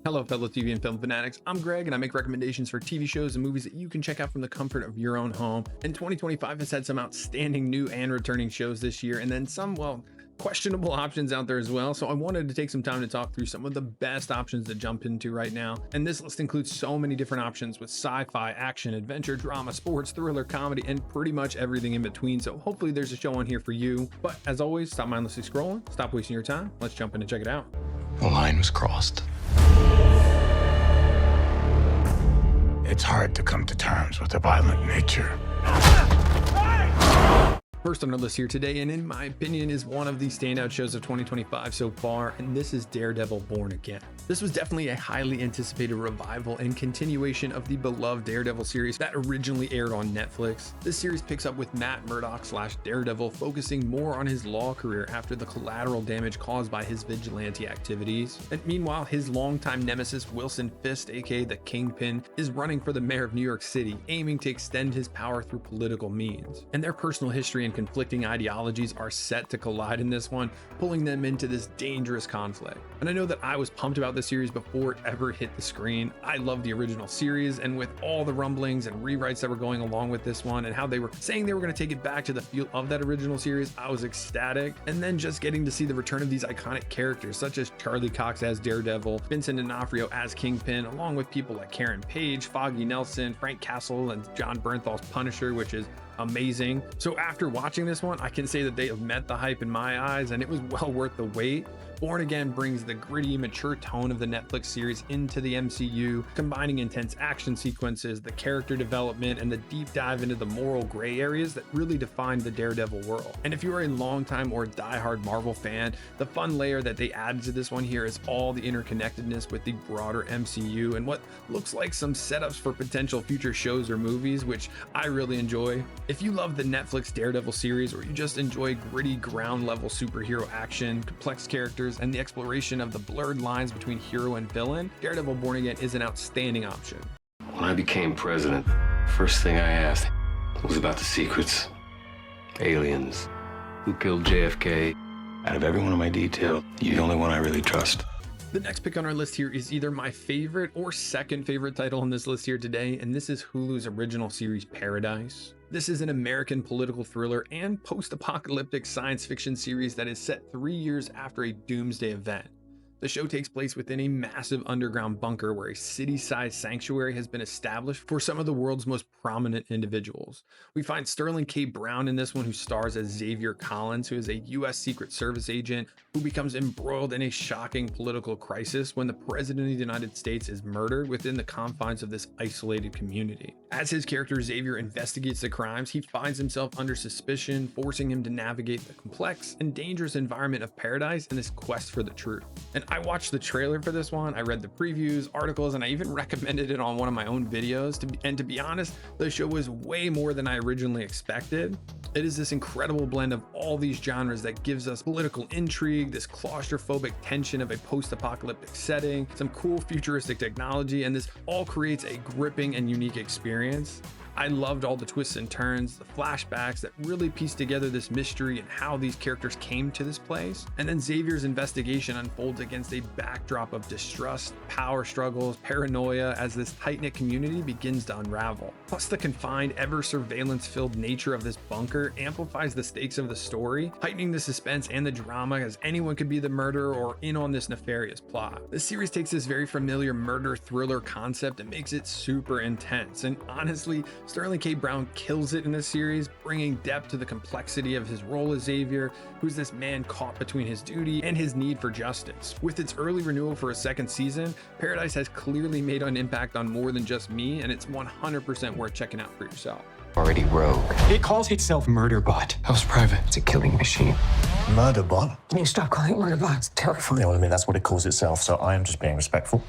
Hello, fellow TV and film fanatics. I'm Greg, and I make recommendations for TV shows and movies that you can check out from the comfort of your own home. And 2025 has had some outstanding new and returning shows this year, and then some, well, questionable options out there as well. So I wanted to take some time to talk through some of the best options to jump into right now. And this list includes so many different options with sci-fi, action, adventure, drama, sports, thriller, comedy, and pretty much everything in between. So hopefully there's a show on here for you. But as always, stop mindlessly scrolling, stop wasting your time. Let's jump in and check it out. The line was crossed. It's hard to come to terms with a violent nature. First on our list here today, and in my opinion is one of the standout shows of 2025 so far, and this is Daredevil Born Again. This was definitely a highly anticipated revival and continuation of the beloved Daredevil series that originally aired on Netflix. This series picks up with Matt Murdock / Daredevil focusing more on his law career after the collateral damage caused by his vigilante activities. And meanwhile, his longtime nemesis Wilson Fisk, aka the Kingpin, is running for the mayor of New York City, aiming to extend his power through political means. And their personal history and conflicting ideologies are set to collide in this one, pulling them into this dangerous conflict. And I know that I was pumped about this series before it ever hit the screen. I love the original series, and with all the rumblings and rewrites that were going along with this one and how they were saying they were going to take it back to the feel of that original series, I was ecstatic. And then just getting to see the return of these iconic characters such as Charlie Cox as Daredevil, Vincent D'Onofrio as Kingpin, along with people like Karen Page, Foggy Nelson, Frank Castle, and John Bernthal's Punisher, which is amazing. So after watching this one, I can say that they have met the hype in my eyes, and it was well worth the wait. Born Again brings the gritty, mature tone of the Netflix series into the MCU, combining intense action sequences, the character development, and the deep dive into the moral gray areas that really define the Daredevil world. And if you are a longtime or diehard Marvel fan, the fun layer that they added to this one here is all the interconnectedness with the broader MCU and what looks like some setups for potential future shows or movies, which I really enjoy. If you love the Netflix Daredevil series, or you just enjoy gritty ground level superhero action, complex characters, and the exploration of the blurred lines between hero and villain, Daredevil Born Again is an outstanding option. When I became president, first thing I asked was about the secrets. Aliens. Who killed JFK? Out of every one of my details, you're the only one I really trust. The next pick on our list here is either my favorite or second favorite title on this list here today, and this is Hulu's original series Paradise. This is an American political thriller and post-apocalyptic science fiction series that is set 3 years after a doomsday event. The show takes place within a massive underground bunker where a city-sized sanctuary has been established for some of the world's most prominent individuals. We find Sterling K. Brown in this one, who stars as Xavier Collins, who is a US Secret Service agent who becomes embroiled in a shocking political crisis when the President of the United States is murdered within the confines of this isolated community. As his character Xavier investigates the crimes, he finds himself under suspicion, forcing him to navigate the complex and dangerous environment of Paradise in this quest for the truth. And I watched the trailer for this one, I read the previews, articles, and I even recommended it on one of my own videos. To be honest, the show was way more than I originally expected. It is this incredible blend of all these genres that gives us political intrigue, this claustrophobic tension of a post-apocalyptic setting, some cool futuristic technology, and this all creates a gripping and unique experience. I loved all the twists and turns, the flashbacks that really piece together this mystery and how these characters came to this place. And then Xavier's investigation unfolds against a backdrop of distrust, power struggles, paranoia as this tight-knit community begins to unravel. Plus, the confined, ever surveillance-filled nature of this bunker amplifies the stakes of the story, heightening the suspense and the drama as anyone could be the murderer or in on this nefarious plot. This series takes this very familiar murder thriller concept and makes it super intense. And honestly, Sterling K. Brown kills it in this series, bringing depth to the complexity of his role as Xavier, who's this man caught between his duty and his need for justice. With its early renewal for a second season, Paradise has clearly made an impact on more than just me, and it's 100% worth checking out for yourself. Already rogue. It calls itself Murderbot. House private. It's a killing machine. Murderbot? Can you stop calling it Murderbot? It's terrifying. Yeah, well, I mean, that's what it calls itself, so I am just being respectful.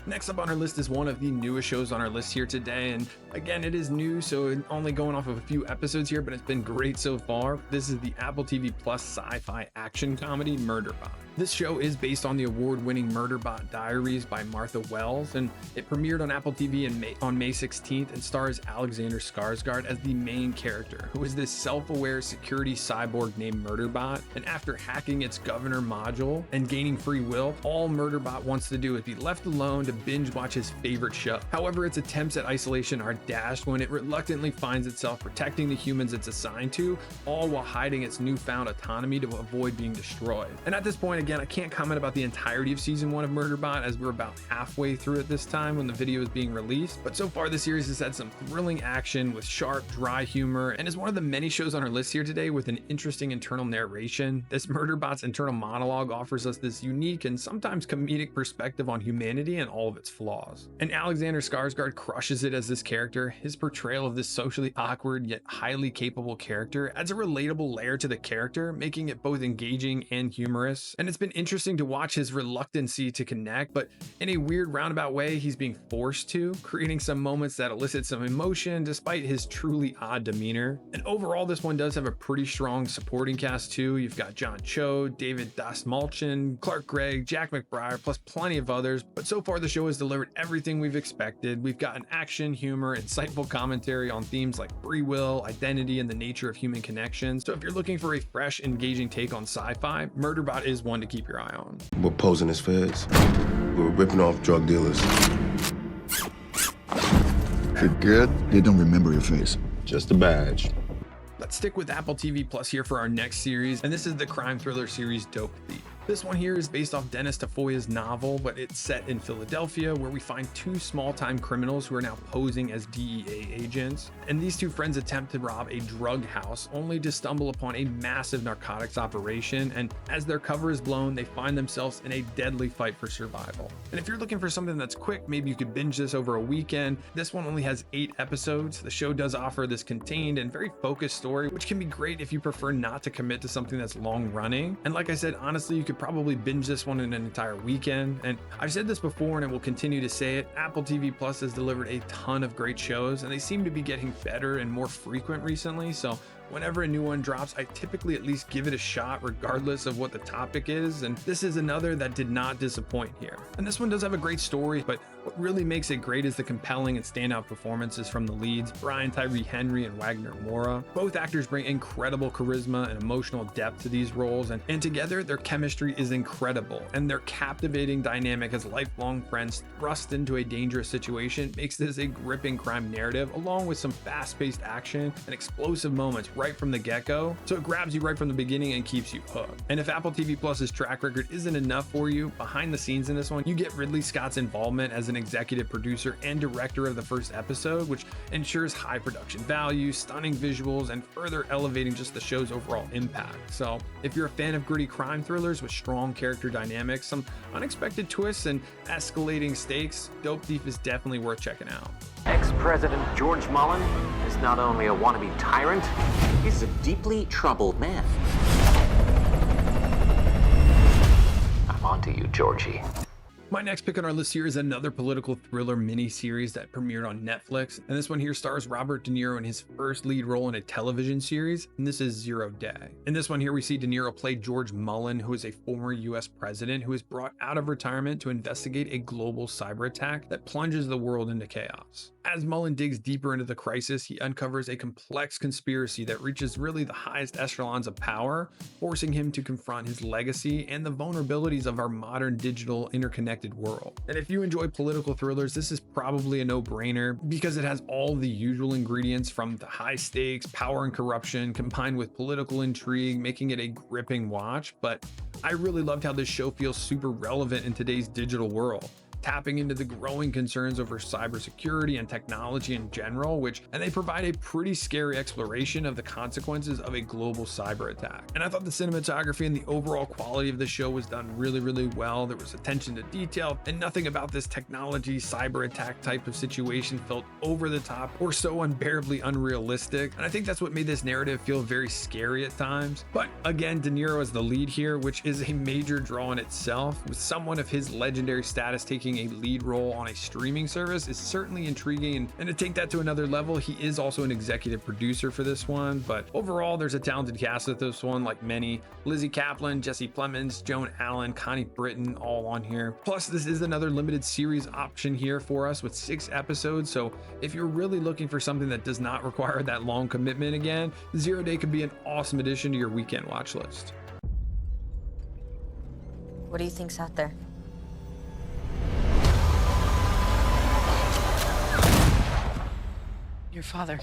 Next up on our list is one of the newest shows on our list here today, and again, it is new, so it's only going off of a few episodes here, but it's been great so far. This is the Apple TV Plus sci-fi action comedy Murderbot. This show is based on the award-winning Murderbot Diaries by Martha Wells, and it premiered on Apple TV on May 16th and stars Alexander Skarsgård as the main character, who is this self-aware security cyborg named Murderbot. And after hacking its governor module and gaining free will, all Murderbot wants to do is be left alone to binge watch his favorite show. However, its attempts at isolation are dashed when it reluctantly finds itself protecting the humans it's assigned to, all while hiding its newfound autonomy to avoid being destroyed. And at this point, again, I can't comment about the entirety of season 1 of Murderbot, as we're about halfway through at this time when the video is being released, but so far the series has had some thrilling action with sharp, dry humor, and is one of the many shows on our list here today with an interesting internal narration. This Murderbot's internal monologue offers us this unique and sometimes comedic perspective on humanity and all of its flaws. And Alexander Skarsgård crushes it as this character. His portrayal of this socially awkward yet highly capable character adds a relatable layer to the character, making it both engaging and humorous. And it's been interesting to watch his reluctancy to connect, but in a weird roundabout way, he's being forced to, creating some moments that elicit some emotion despite his truly odd demeanor. And overall, this one does have a pretty strong supporting cast too. You've got John Cho, David Dastmalchian, Clark Gregg, Jack McBrayer, plus plenty of others. But so far, the show has delivered everything we've expected. We've got an action, humor, insightful commentary on themes like free will, identity, and the nature of human connections. So if you're looking for a fresh, engaging take on sci-fi, Murderbot is one to keep your eye on. We're posing as feds. We're ripping off drug dealers. You good? They don't remember your face. Just a badge. Let's stick with Apple TV Plus here for our next series, and this is the crime thriller series Dope Thief. This one here is based off Dennis Tafoya's novel, but it's set in Philadelphia, where we find two small-time criminals who are now posing as DEA agents. And these two friends attempt to rob a drug house, only to stumble upon a massive narcotics operation. And as their cover is blown, they find themselves in a deadly fight for survival. And if you're looking for something that's quick, maybe you could binge this over a weekend. This one only has 8 episodes. The show does offer this contained and very focused story, which can be great if you prefer not to commit to something that's long running. And like I said, honestly, you could probably binge this one in an entire weekend. And I've said this before and I will continue to say it, Apple TV Plus has delivered a ton of great shows, and they seem to be getting better and more frequent recently. So whenever a new one drops, I typically at least give it a shot regardless of what the topic is, and this is another that did not disappoint here. And this one does have a great story, but what really makes it great is the compelling and standout performances from the leads, Brian Tyree Henry and Wagner Moura. Both actors bring incredible charisma and emotional depth to these roles, and together their chemistry is incredible, and their captivating dynamic as lifelong friends thrust into a dangerous situation makes this a gripping crime narrative, along with some fast-paced action and explosive moments right from the get-go, so it grabs you right from the beginning and keeps you hooked. And if Apple TV Plus's track record isn't enough for you, behind the scenes in this one, you get Ridley Scott's involvement as an executive producer and director of the first episode, which ensures high production value, stunning visuals, and further elevating just the show's overall impact. So if you're a fan of gritty crime thrillers with strong character dynamics, some unexpected twists, and escalating stakes, Dope Thief is definitely worth checking out. Ex-President George Mullen is not only a wannabe tyrant, he's a deeply troubled man. I'm onto you, Georgie. My next pick on our list here is another political thriller miniseries that premiered on Netflix, and this one here stars Robert De Niro in his first lead role in a television series, and this is 0 Day. In this one here, we see De Niro play George Mullen, who is a former US president who is brought out of retirement to investigate a global cyber attack that plunges the world into chaos. As Mullen digs deeper into the crisis, he uncovers a complex conspiracy that reaches really the highest echelons of power, forcing him to confront his legacy and the vulnerabilities of our modern digital interconnected world. And if you enjoy political thrillers, this is probably a no-brainer because it has all the usual ingredients from the high stakes, power and corruption, combined with political intrigue, making it a gripping watch. But I really loved how this show feels super relevant in today's digital world, tapping into the growing concerns over cybersecurity and technology in general, and they provide a pretty scary exploration of the consequences of a global cyber attack. And I thought the cinematography and the overall quality of the show was done really, really well. There was attention to detail, and nothing about this technology cyber attack type of situation felt over the top or so unbearably unrealistic. And I think that's what made this narrative feel very scary at times. But again, De Niro is the lead here, which is a major draw in itself, with someone of his legendary status taking playing a lead role on a streaming service is certainly intriguing. And to take that to another level, he is also an executive producer for this one. But overall, there's a talented cast with this one, like many. Lizzie Kaplan, Jesse Plemons, Joan Allen, Connie Britton, all on here. Plus, this is another limited series option here for us with 6 episodes. So if you're really looking for something that does not require that long commitment again, Zero Day could be an awesome addition to your weekend watch list. What do you think's out there? Your father.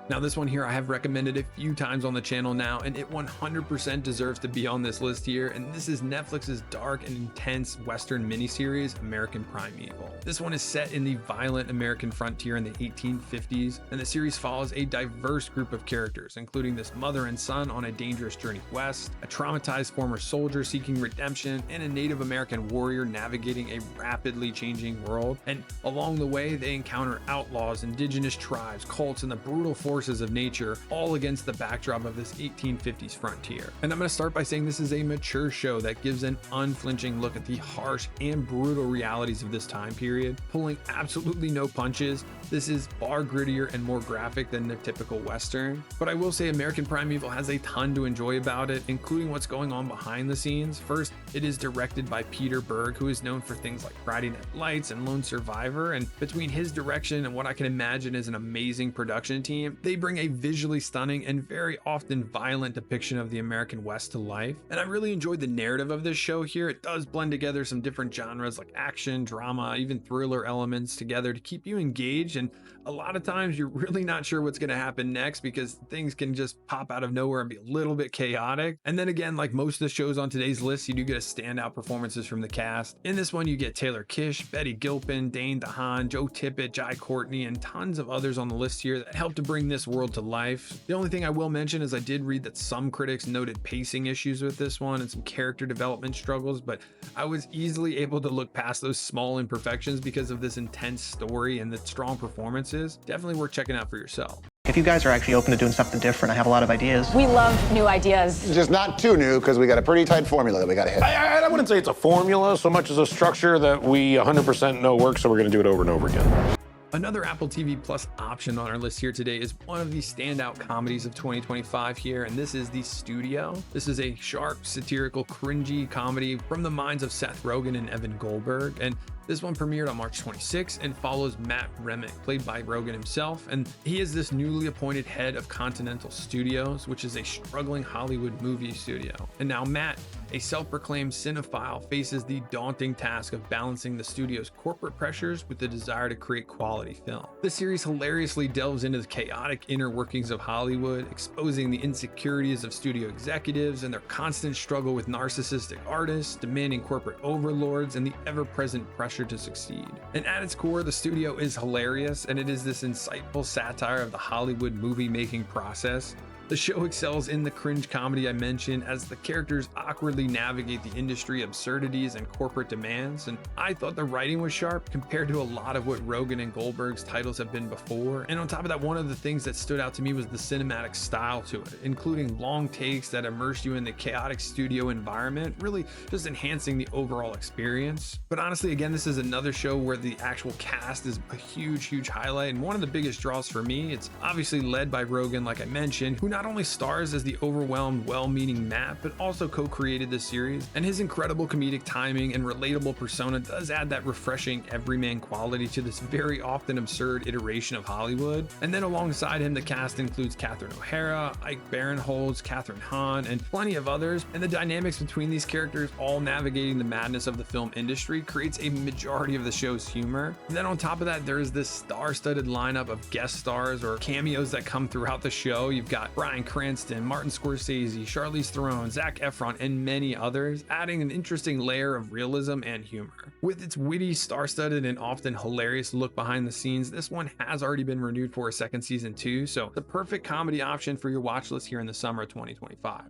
Now this one here I have recommended a few times on the channel now, and it 100% deserves to be on this list here, and this is Netflix's dark and intense Western miniseries, American Primeval. This one is set in the violent American frontier in the 1850s, and the series follows a diverse group of characters, including this mother and son on a dangerous journey west, a traumatized former soldier seeking redemption, and a Native American warrior navigating a rapidly changing world. And along the way, they encounter outlaws, indigenous tribes, cults, and the brutal forces of nature, all against the backdrop of this 1850s frontier. And I'm going to start by saying this is a mature show that gives an unflinching look at the harsh and brutal realities of this time period, pulling absolutely no punches. This is far grittier and more graphic than the typical Western. But I will say American Primeval has a ton to enjoy about it, including what's going on behind the scenes. First, it is directed by Peter Berg, who is known for things like Friday Night Lights and Lone Survivor. And between his direction and what I can imagine is an amazing production team, they bring a visually stunning and very often violent depiction of the American West to life. And I really enjoyed the narrative of this show here. It does blend together some different genres like action, drama, even thriller elements together to keep you engaged. And a lot of times you're really not sure what's going to happen next because things can just pop out of nowhere and be a little bit chaotic. And then again, like most of the shows on today's list, you do get a standout performances from the cast. In this one, you get Taylor Kish, Betty Gilpin, Dane DeHaan, Joe Tippett, Jai Courtney, and tons of others on the list here that help to bring this world to life. The only thing I will mention is I did read that some critics noted pacing issues with this one and some character development struggles, but I was easily able to look past those small imperfections because of this intense story and the strong performances. Definitely worth checking out for yourself. If you guys are actually open to doing something different, I have a lot of ideas. We love new ideas. Just not too new, because we got a pretty tight formula that we got to hit. I wouldn't say it's a formula so much as a structure that we 100% know works, so we're going to do it over and over again. Another Apple TV Plus option on our list here today is one of the standout comedies of 2025 here, and this is The Studio. This is a sharp, satirical, cringy comedy from the minds of Seth Rogen and Evan Goldberg, and this one premiered on March 26 and follows Matt Remick, played by Rogen himself, and he is this newly appointed head of Continental Studios, which is a struggling Hollywood movie studio. And now Matt, a self-proclaimed cinephile, faces the daunting task of balancing the studio's corporate pressures with the desire to create quality film. The series hilariously delves into the chaotic inner workings of Hollywood, exposing the insecurities of studio executives and their constant struggle with narcissistic artists, demanding corporate overlords, and the ever-present pressure to succeed. And at its core, the studio is hilarious, and it is this insightful satire of the Hollywood movie-making process. The show excels in the cringe comedy I mentioned as the characters awkwardly navigate the industry absurdities and corporate demands, and I thought the writing was sharp compared to a lot of what Rogen and Goldberg's titles have been before. And on top of that, one of the things that stood out to me was the cinematic style to it, including long takes that immerse you in the chaotic studio environment, really just enhancing the overall experience. But honestly, again, this is another show where the actual cast is a huge highlight, and one of the biggest draws for me. It's obviously led by Rogen, like I mentioned, who not only stars as the overwhelmed, well-meaning Matt, but also co-created this series, and his incredible comedic timing and relatable persona does add that refreshing everyman quality to this very often absurd iteration of Hollywood. And then alongside him, the cast includes Catherine O'Hara, Ike Barinholtz, Catherine Hahn, and plenty of others, and the dynamics between these characters all navigating the madness of the film industry creates a majority of the show's humor. And then on top of that, there is this star-studded lineup of guest stars or cameos that come throughout the show. You've got Bryan Cranston, Martin Scorsese, Charlize Theron, Zac Efron, and many others, adding an interesting layer of realism and humor. With its witty, star-studded, and often hilarious look behind the scenes, this one has already been renewed for a second season too, so the perfect comedy option for your watch list here in the summer of 2025.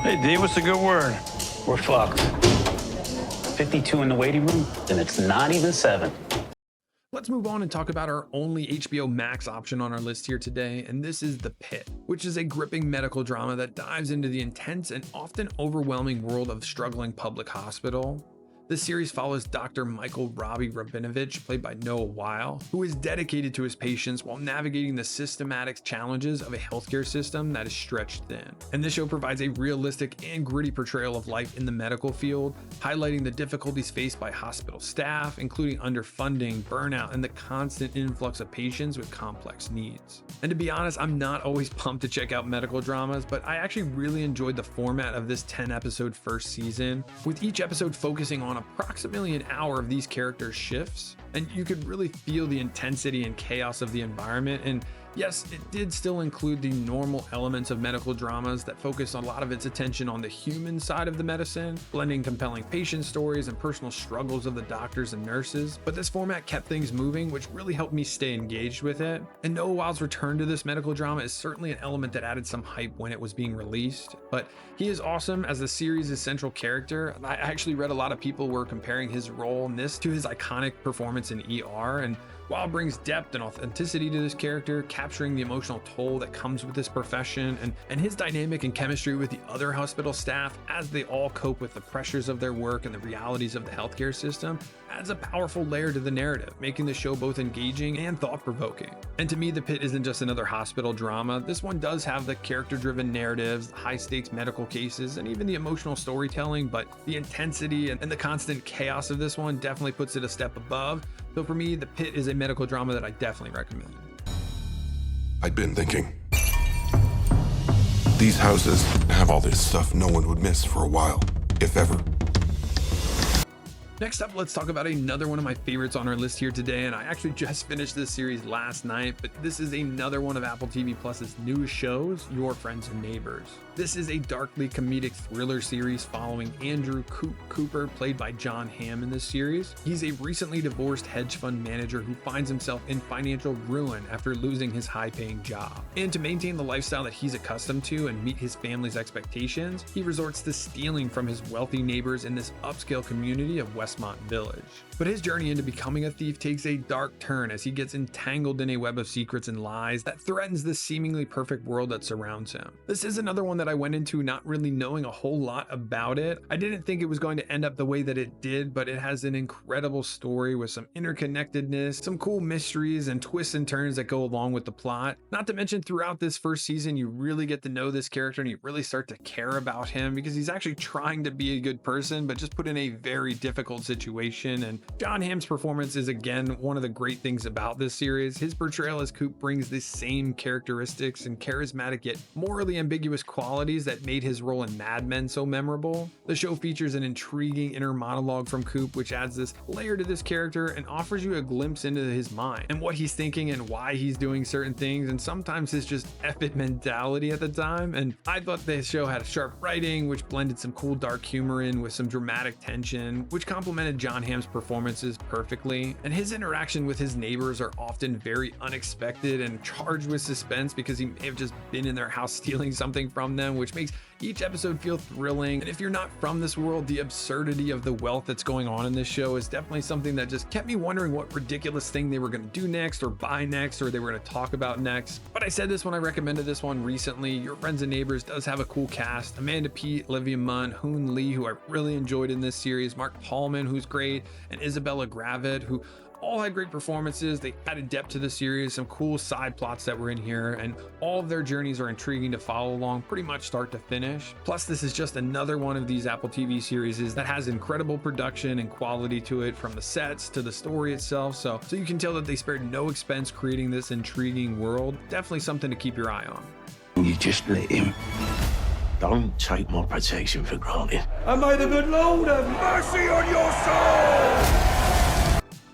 Hey, D, what's a good word? We're fucked. 52 in the waiting room, and it's not even 7. Let's move on and talk about our only HBO Max option on our list here today, and this is The Pitt, which is a gripping medical drama that dives into the intense and often overwhelming world of struggling public hospital. This series follows Dr. Michael Robbie Rabinovich, played by Noah Weil, who is dedicated to his patients while navigating the systematic challenges of a healthcare system that is stretched thin. And this show provides a realistic and gritty portrayal of life in the medical field, highlighting the difficulties faced by hospital staff, including underfunding, burnout, and the constant influx of patients with complex needs. And to be honest, I'm not always pumped to check out medical dramas, but I actually really enjoyed the format of this 10-episode first season, with each episode focusing on approximately an hour of these characters' shifts, and you could really feel the intensity and chaos of the environment. And yes, it did still include the normal elements of medical dramas that focus a lot of its attention on the human side of the medicine, blending compelling patient stories and personal struggles of the doctors and nurses. But this format kept things moving, which really helped me stay engaged with it. And Noah Wild's return to this medical drama is certainly an element that added some hype when it was being released. But he is awesome as the series' central character. I actually read a lot of people were comparing his role in this to his iconic performance in ER, and Weil brings depth and authenticity to this character, capturing the emotional toll that comes with this profession, and his dynamic and chemistry with the other hospital staff as they all cope with the pressures of their work and the realities of the healthcare system adds a powerful layer to the narrative, making the show both engaging and thought-provoking. And to me, The Pitt isn't just another hospital drama. This one does have the character-driven narratives, high-stakes medical cases, and even the emotional storytelling, but the intensity and the constant chaos of this one definitely puts it a step above. So for me, The Pitt is a medical drama that I definitely recommend. I'd been thinking. These houses have all this stuff no one would miss for a while, if ever. Next up, let's talk about another one of my favorites on our list here today, and I actually just finished this series last night, but this is another one of Apple TV Plus's newest shows, Your Friends and Neighbors. This is a darkly comedic thriller series following Andrew Cooper, played by John Hamm in this series. He's a recently divorced hedge fund manager who finds himself in financial ruin after losing his high-paying job. And to maintain the lifestyle that he's accustomed to and meet his family's expectations, he resorts to stealing from his wealthy neighbors in this upscale community of Westmont Village. But his journey into becoming a thief takes a dark turn as he gets entangled in a web of secrets and lies that threatens the seemingly perfect world that surrounds him. This is another one that I went into not really knowing a whole lot about it. I didn't think it was going to end up the way that it did, but it has an incredible story with some interconnectedness, some cool mysteries and twists and turns that go along with the plot. Not to mention, throughout this first season, you really get to know this character and you really start to care about him because he's actually trying to be a good person, but just put in a very difficult situation. And John Hamm's performance is again one of the great things about this series. His portrayal as Coop brings the same characteristics and charismatic yet morally ambiguous qualities that made his role in Mad Men so memorable. The show features an intriguing inner monologue from Coop, which adds this layer to this character and offers you a glimpse into his mind and what he's thinking and why he's doing certain things, and sometimes his just F it mentality at the time. And I thought the show had sharp writing, which blended some cool dark humor in with some dramatic tension, which complemented John Hamm's performances perfectly. And his interaction with his neighbors are often very unexpected and charged with suspense because he may have just been in their house stealing something from them, which makes each episode feel thrilling. And if you're not from this world, the absurdity of the wealth that's going on in this show is definitely something that just kept me wondering what ridiculous thing they were going to do next or buy next or they were going to talk about next. But I said this when I recommended this one recently. Your Friends and Neighbors does have a cool cast. Amanda Peet, Olivia Munn, Hoon Lee, who I really enjoyed in this series, Mark Tallman, who's great, and Isabella Gravid, who all had great performances. They added depth to the series, some cool side plots that were in here, and all of their journeys are intriguing to follow along pretty much start to finish. Plus, this is just another one of these Apple TV series that has incredible production and quality to it, from the sets to the story itself. So you can tell that they spared no expense creating this intriguing world. Definitely something to keep your eye on. You just let him. Don't take my protection for granted. And may the good Lord have mercy on your soul!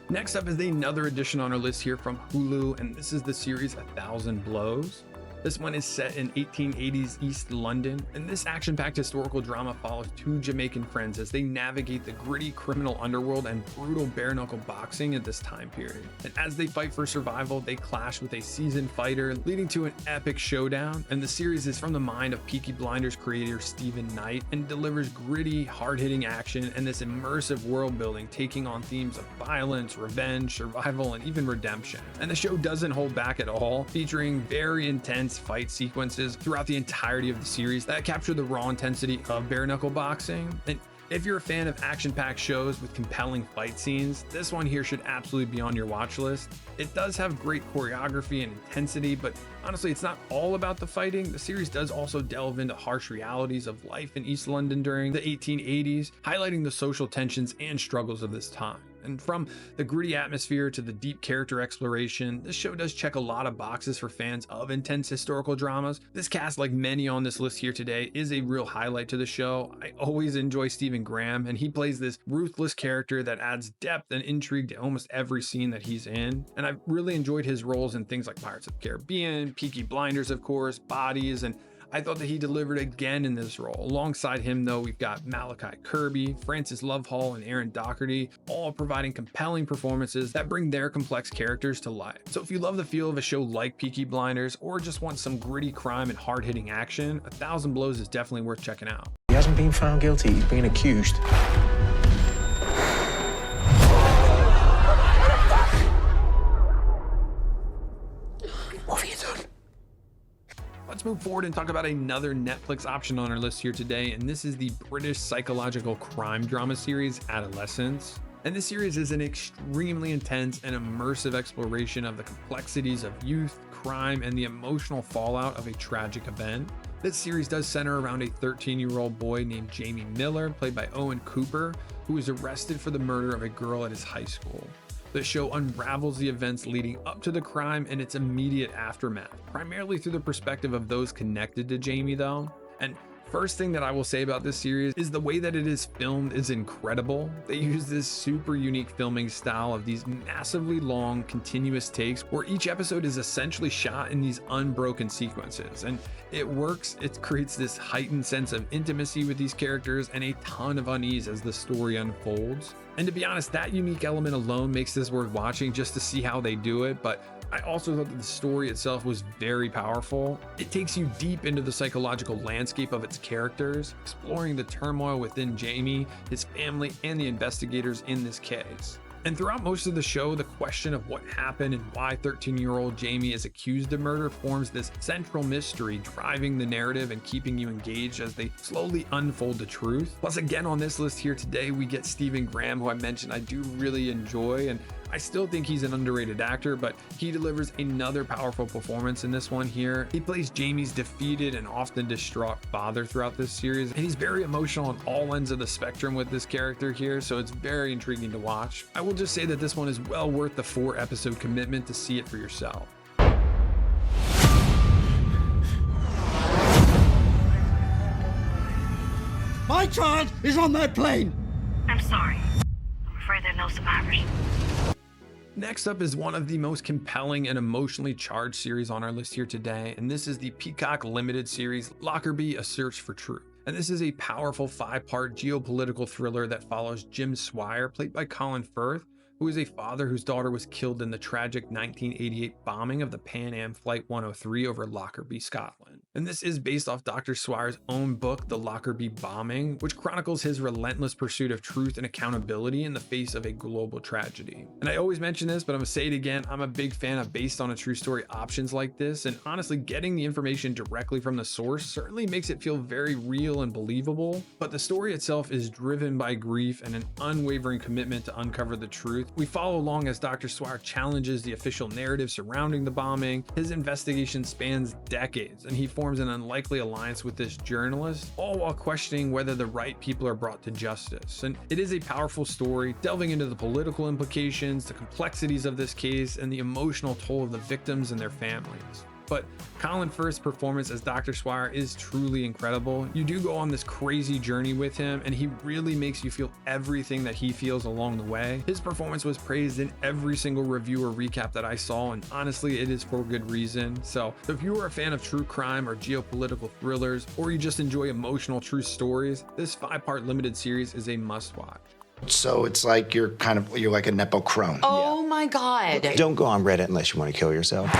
Next up is another addition on our list here from Hulu, and this is the series 1,000 Blows. This one is set in 1880s East London, and this action-packed historical drama follows two Jamaican friends as they navigate the gritty criminal underworld and brutal bare-knuckle boxing at this time period. And as they fight for survival, they clash with a seasoned fighter, leading to an epic showdown. And the series is from the mind of Peaky Blinders creator Stephen Knight and delivers gritty, hard-hitting action and this immersive world building, taking on themes of violence, revenge, survival, and even redemption. And the show doesn't hold back at all, featuring very intense fight sequences throughout the entirety of the series that capture the raw intensity of bare knuckle boxing. And if you're a fan of action-packed shows with compelling fight scenes, this one here should absolutely be on your watch list. It does have great choreography and intensity, but honestly, it's not all about the fighting. The series does also delve into harsh realities of life in East London during the 1880s, highlighting the social tensions and struggles of this time. And from the gritty atmosphere to the deep character exploration, this show does check a lot of boxes for fans of intense historical dramas. This cast, like many on this list here today, is a real highlight to the show. I always enjoy Stephen Graham, and he plays this ruthless character that adds depth and intrigue to almost every scene that he's in. And I've really enjoyed his roles in things like Pirates of the Caribbean, Peaky Blinders, of course, Bodies, and I thought that he delivered again in this role. Alongside him, though, we've got Malachi Kirby, Francis Lovehall, and Aaron Doherty, all providing compelling performances that bring their complex characters to life. So if you love the feel of a show like Peaky Blinders, or just want some gritty crime and hard-hitting action, 1,000 Blows is definitely worth checking out. He hasn't been found guilty, he's been accused. What have you done? Let's move forward and talk about another Netflix option on our list here today, and this is the British psychological crime drama series Adolescence. And this series is an extremely intense and immersive exploration of the complexities of youth, crime, and the emotional fallout of a tragic event. This series does center around a 13-year-old boy named Jamie Miller, played by Owen Cooper, who is arrested for the murder of a girl at his high school. The show unravels the events leading up to the crime and its immediate aftermath, primarily through the perspective of those connected to Jamie, though. And first thing that I will say about this series is the way that it is filmed is incredible. They use this super unique filming style of these massively long, continuous takes where each episode is essentially shot in these unbroken sequences. And it works, it creates this heightened sense of intimacy with these characters and a ton of unease as the story unfolds. And to be honest, that unique element alone makes this worth watching just to see how they do it. But I also thought that the story itself was very powerful. It takes you deep into the psychological landscape of its characters, exploring the turmoil within Jamie, his family, and the investigators in this case. And throughout most of the show, the question of what happened and why 13-year-old Jamie is accused of murder forms this central mystery, driving the narrative and keeping you engaged as they slowly unfold the truth. Plus, again, on this list here today, we get Stephen Graham, who I mentioned I do really enjoy, and I still think he's an underrated actor, but he delivers another powerful performance in this one here. He plays Jamie's defeated and often distraught father throughout this series, and he's very emotional on all ends of the spectrum with this character here, so it's very intriguing to watch. I will just say that this one is well worth the 4-episode commitment to see it for yourself. My child is on that plane! I'm sorry. I'm afraid there are no survivors. Next up is one of the most compelling and emotionally charged series on our list here today, and this is the Peacock limited series Lockerbie: A Search for Truth. And this is a powerful 5-part geopolitical thriller that follows Jim Swire, played by Colin Firth, who is a father whose daughter was killed in the tragic 1988 bombing of the Pan Am Flight 103 over Lockerbie, Scotland. And this is based off Dr. Swire's own book, The Lockerbie Bombing, which chronicles his relentless pursuit of truth and accountability in the face of a global tragedy. And I always mention this, but I'm gonna say it again, I'm a big fan of based on a true story options like this, and honestly, getting the information directly from the source certainly makes it feel very real and believable, but the story itself is driven by grief and an unwavering commitment to uncover the truth. We follow along as Dr. Swire challenges the official narrative surrounding the bombing. His investigation spans decades, and he forms an unlikely alliance with this journalist, all while questioning whether the right people are brought to justice. And it is a powerful story, delving into the political implications, the complexities of this case, and the emotional toll of the victims and their families. but Colin Firth's performance as Dr. Swire is truly incredible. You do go on this crazy journey with him, and he really makes you feel everything that he feels along the way. His performance was praised in every single review or recap that I saw, and honestly, it is for good reason. So if you are a fan of true crime or geopolitical thrillers, or you just enjoy emotional true stories, this 5-part limited series is a must-watch. So it's like you're like a Nepo crone. Oh my God. Don't go on Reddit unless you want to kill yourself.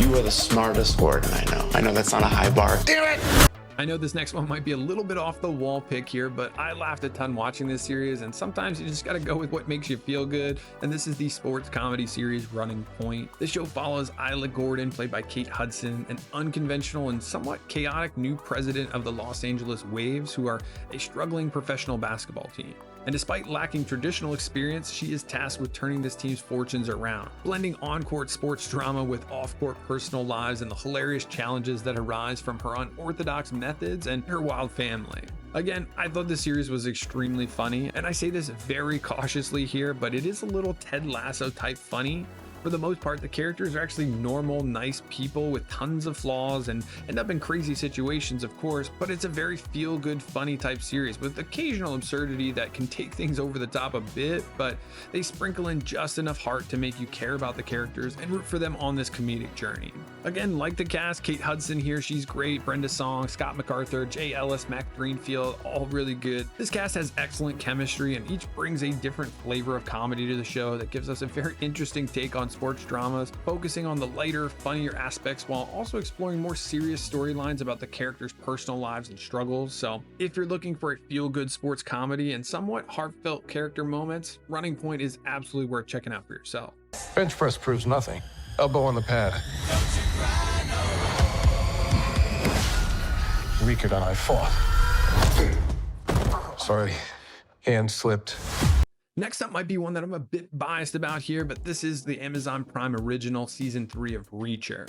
You are the smartest warden I know. I know that's not a high bar. Damn it! I know this next one might be a little bit off the wall pick here, but I laughed a ton watching this series, and sometimes you just gotta go with what makes you feel good, and this is the sports comedy series Running Point. This show follows Isla Gordon, played by Kate Hudson, an unconventional and somewhat chaotic new president of the Los Angeles Waves, who are a struggling professional basketball team. And despite lacking traditional experience, she is tasked with turning this team's fortunes around, blending on-court sports drama with off-court personal lives and the hilarious challenges that arise from her unorthodox methods and her wild family. Again, I thought the series was extremely funny, and I say this very cautiously here, but it is a little Ted Lasso type funny. For the most part, the characters are actually normal, nice people with tons of flaws and end up in crazy situations, of course, but it's a very feel-good, funny type series with occasional absurdity that can take things over the top a bit, but they sprinkle in just enough heart to make you care about the characters and root for them on this comedic journey. Again, like the cast, Kate Hudson here, she's great, Brenda Song, Scott MacArthur, Jay Ellis, Mac Greenfield, all really good. This cast has excellent chemistry and each brings a different flavor of comedy to the show that gives us a very interesting take on sports dramas, focusing on the lighter, funnier aspects while also exploring more serious storylines about the characters' personal lives and struggles. So if you're looking for a feel-good sports comedy and somewhat heartfelt character moments, Running Point is absolutely worth checking out for yourself. Bench press proves nothing. Elbow on the pad. Weaker than I fought. Sorry, hand slipped. Next up might be one that I'm a bit biased about here, but this is the Amazon Prime original season 3 of Reacher.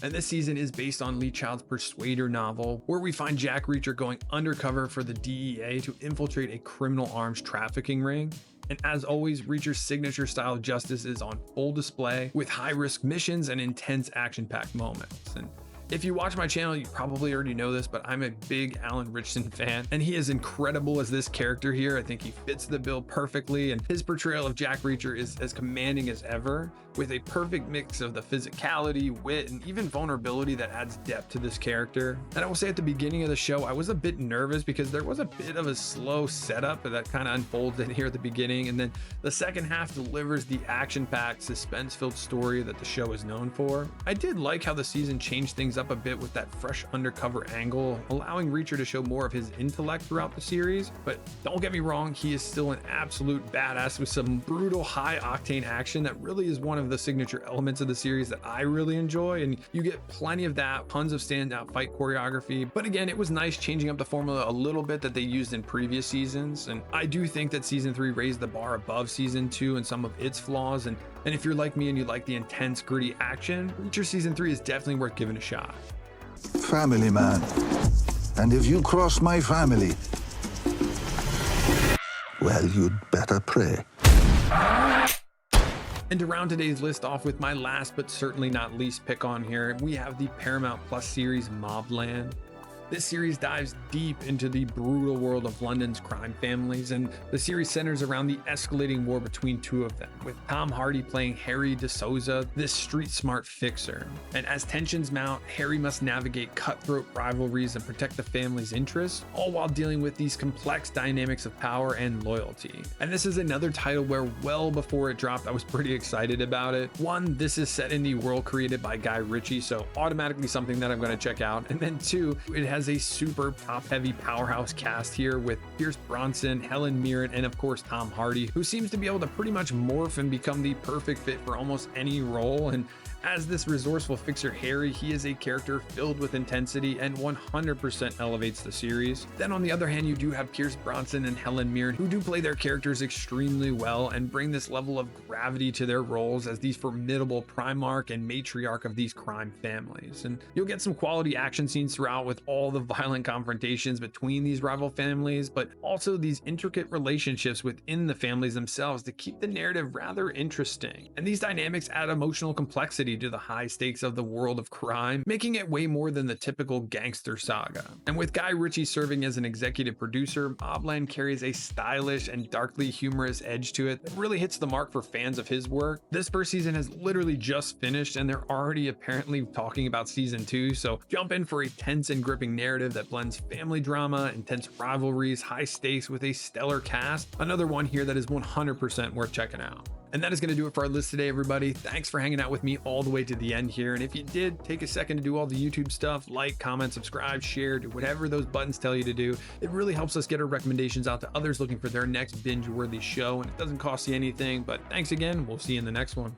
And this season is based on Lee Child's Persuader novel, where we find Jack Reacher going undercover for the DEA to infiltrate a criminal arms trafficking ring. And as always, Reacher's signature style of justice is on full display with high-risk missions and intense action-packed moments. And if you watch my channel, you probably already know this, but I'm a big Alan Ritchson fan, and he is incredible as this character here. I think he fits the bill perfectly, and his portrayal of Jack Reacher is as commanding as ever, with a perfect mix of the physicality, wit, and even vulnerability that adds depth to this character. And I will say at the beginning of the show, I was a bit nervous because there was a bit of a slow setup that kind of unfolded here at the beginning, and then the second half delivers the action-packed, suspense-filled story that the show is known for. I did like how the season changed things up a bit with that fresh undercover angle, allowing Reacher to show more of his intellect throughout the series. But don't get me wrong, he is still an absolute badass with some brutal high-octane action that really is one of the signature elements of the series that I really enjoy, and you get plenty of that, tons of standout fight choreography. But again, it was nice changing up the formula a little bit that they used in previous seasons, and I do think that season 3 raised the bar above season 2 and some of its flaws, and if you're like me and you like the intense, gritty action, Reacher season 3 is definitely worth giving a shot. Family man, and if you cross my family, well, you'd better pray. And to round today's list off with my last but certainly not least pick on here, we have the Paramount Plus series Mobland. This series dives deep into the brutal world of London's crime families, and the series centers around the escalating war between two of them, with Tom Hardy playing Harry DeSouza, this street-smart fixer. And as tensions mount, Harry must navigate cutthroat rivalries and protect the family's interests, all while dealing with these complex dynamics of power and loyalty. And this is another title where well before it dropped, I was pretty excited about it. One, this is set in the world created by Guy Ritchie, so automatically something that I'm going to check out. And then two, it has a super top-heavy powerhouse cast here with Pierce Brosnan, Helen Mirren, and of course Tom Hardy, who seems to be able to pretty much morph and become the perfect fit for almost any role. And as this resourceful fixer Harry, he is a character filled with intensity and 100% elevates the series. Then on the other hand, you do have Pierce Brosnan and Helen Mirren, who do play their characters extremely well and bring this level of gravity to their roles as these formidable primarch and matriarch of these crime families. And you'll get some quality action scenes throughout with all the violent confrontations between these rival families, but also these intricate relationships within the families themselves to keep the narrative rather interesting. And these dynamics add emotional complexity complexity to the high stakes of the world of crime, making it way more than the typical gangster saga. And with Guy Ritchie serving as an executive producer, Mobland carries a stylish and darkly humorous edge to it that really hits the mark for fans of his work. This first season has literally just finished and they're already apparently talking about season 2, so jump in for a tense and gripping narrative that blends family drama, intense rivalries, high stakes with a stellar cast. Another one here that is 100% worth checking out. And that is going to do it for our list today, everybody. Thanks for hanging out with me all the way to the end here. And if you did, take a second to do all the YouTube stuff, like, comment, subscribe, share, do whatever those buttons tell you to do. It really helps us get our recommendations out to others looking for their next binge-worthy show, and it doesn't cost you anything. But thanks again. We'll see you in the next one.